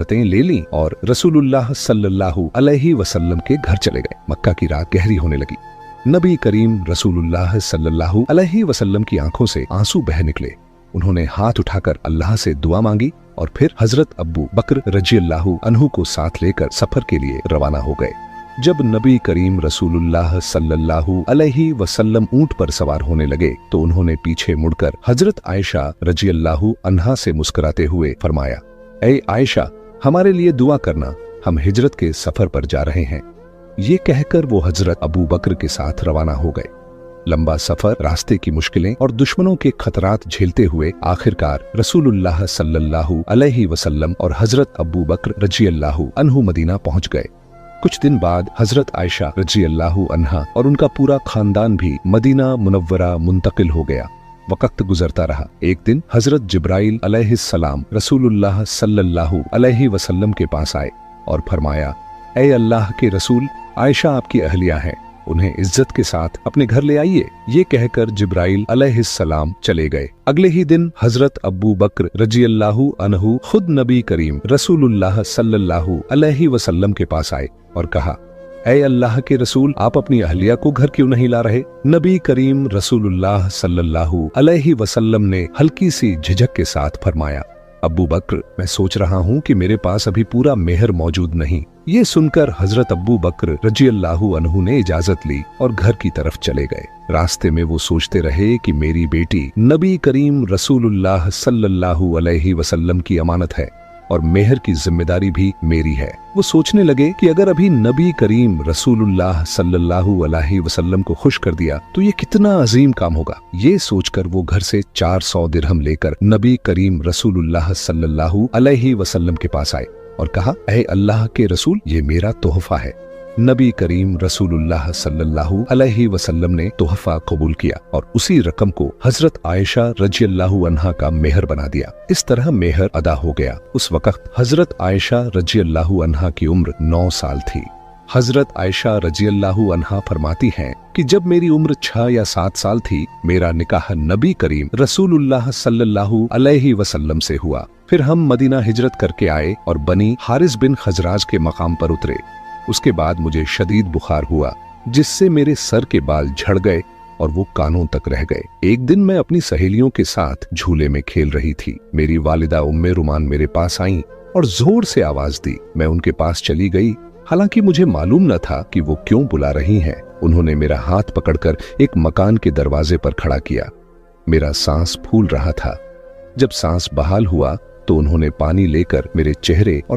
ले ली और रसूलुल्लाह सल्लल्लाहु अलैहि वसल्लम के घर चले गए। मक्का की रात गहरी होने लगी। नबी करीम रसूलुल्लाह सल्लल्लाहु अलैहि वसल्लम की आंखों से आंसू बह निकले। उन्होंने हाथ उठाकर अल्लाह से दुआ मांगी और फिर हजरत अब्बू बकर रज़ियल्लाहु अन्हु को साथ लेकर सफर के लिए रवाना हो गए। जब नबी करीम रसूलुल्लाह सल्लल्लाहु अलैहि वसल्लम ऊंट पर सवार होने लगे तो उन्होंने पीछे मुड़कर हजरत आयशा रज़ियल्लाहु अन्हा से मुस्कुराते हुए फरमाया, ऐ आयशा, हमारे लिए दुआ करना, हम हिजरत के सफर पर जा रहे हैं। ये कहकर वो हजरत अबू बकर के साथ रवाना हो गए। लंबा सफर, रास्ते की मुश्किलें और दुश्मनों के खतरात झेलते हुए आखिरकार रसूलुल्लाह सल्लल्लाहु अलैहि वसल्लम और हजरत अबू बकर रज़ियल्लाहु अन्हु मदीना पहुंच गए। कुछ दिन बाद हजरत आयशा रज़ियल्लाहु अन्हा और उनका पूरा खानदान भी मदीना मुनव्वरा मुंतकिल हो गया। वक्त गुजरता रहा। एक दिन हजरत जिब्राइल अलैहिस्सलाम रसूलुल्लाह सल्लल्लाहु अलैहि वसल्लम के पास आए और फरमाया, ऐ अल्लाह के रसूल, आयशा आपकी अहलिया हैं, उन्हें इज्जत के साथ अपने घर ले आइए। ये कहकर जिब्राइल अलैहिस्सलाम चले गए। अगले ही दिन हजरत अबू बकर रज़ियल्लाहु अन्हु खुद नबी करीम रसूलुल्लाह सल्लल्लाहु अलैहि वसल्लम के पास आए और कहा, ऐ अल्लाह के रसूल, आप अपनी अहलिया को घर क्यों नहीं ला रहे? नबी करीम रसूलुल्लाह सल्लल्लाहु अलैहि वसल्लम ने हल्की सी झिझक के साथ फरमाया, अबू बकर, मैं सोच रहा हूँ कि मेरे पास अभी पूरा मेहर मौजूद नहीं। ये सुनकर हजरत अबू बकर रज़ियल्लाहु अन्हु ने इजाजत ली और घर की तरफ चले गए। रास्ते में वो सोचते रहे कि मेरी बेटी नबी करीम रसूलुल्लाह सल्लल्लाहु अलैहि वसल्लम की अमानत है और मेहर की जिम्मेदारी भी मेरी है। वो सोचने लगे कि अगर अभी नबी करीम रसूलुल्लाह सल्लल्लाहु अलैहि वसल्लम को खुश कर दिया तो ये कितना अजीम काम होगा। ये सोचकर वो घर से 400 दिरहम लेकर नबी करीम रसूलुल्लाह सल्लल्लाहु अलैहि वसल्लम के पास आए और कहा, ऐ अल्लाह के रसूल, ये मेरा तोहफा है। नबी करीम रसूलुल्लाह सल्लल्लाहु अलैहि वसल्लम ने तोहफा कबूल किया और उसी रकम को हजरत आयशा रज़ियल्लाहु अन्हा का मेहर बना दिया। इस तरह मेहर अदा हो गया। उस वक्त हजरत आयशा रज़ियल्लाहु अन्हा की उम्र 9 साल थी। हजरत आयशा रज़ियल्लाहु अन्हा फरमाती हैं कि जब मेरी उम्र 6 या 7 साल थी, मेरा निकाह नबी करीम रसूलुल्लाह सल्लल्लाहु अलैहि वसल्लम से हुआ। फिर हम मदीना हिजरत करके आए और बनी हारिस बिन खजराज के मकाम पर उतरे। उसके बाद मुझे शदीद बुखार हुआ, जिससे मेरे सर के बाल झड़ गए और वो कानों तक रह गए। एक दिन मैं अपनी सहेलियों के साथ झूले में खेल रही थी। मेरी वालिदा उम्मे रुमान मेरे पास आईं और जोर से आवाज दी। मैं उनके पास चली गई, हालांकि मुझे मालूम न था कि वो क्यों बुला रही हैं। उन्होंने मेरा हाथ पकड़कर एक मकान के दरवाजे पर खड़ा किया। मेरा सांस फूल रहा था। जब सांस बहाल हुआ तो उन्होंने पानी लेकर मेरे चेहरे और